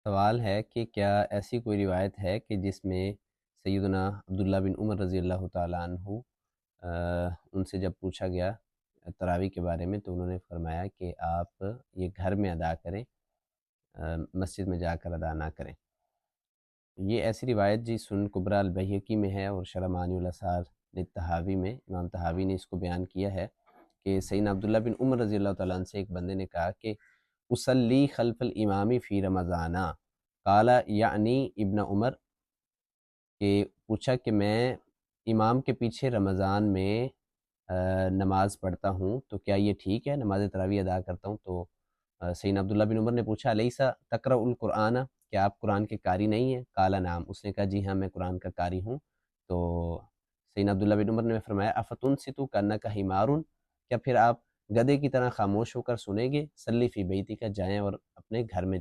سوال ہے کہ کیا ایسی کوئی روایت ہے کہ جس میں سیدنا عبداللہ بن عمر رضی اللہ تعالیٰ عنہ ان سے جب پوچھا گیا تراویح کے بارے میں تو انہوں نے فرمایا کہ آپ یہ گھر میں ادا کریں، مسجد میں جا کر ادا نہ کریں۔ یہ ایسی روایت جی سنن کبریٰ البیہقی میں ہے اور شرح معانی الاثار للطحاوی میں امام طحاوی نے اس کو بیان کیا ہے کہ سیدنا عبداللہ بن عمر رضی اللہ تعالیٰ عنہ سے ایک بندے نے کہا کہ اصلی خلف الامام فی رمضان قال یعنی ابن عمر، کہ پوچھا کہ میں امام کے پیچھے رمضان میں نماز پڑھتا ہوں تو کیا یہ ٹھیک ہے، نماز تراویح ادا کرتا ہوں؟ تو سیدنا عبداللہ بن عمر نے پوچھا الیسا تقرأ القرآن، کیا آپ قرآن کے قاری نہیں ہیں؟ قال نعم، اس نے کہا جی ہاں میں قرآن کا قاری ہوں۔ تو سیدنا عبداللہ بن عمر نے فرمایا افتنصتو کانک حمار، کیا پھر آپ گدھے کی طرح خاموش ہو کر سنیں گے؟ صلی فی بیتک، جائیں اور اپنے گھر میں جائیں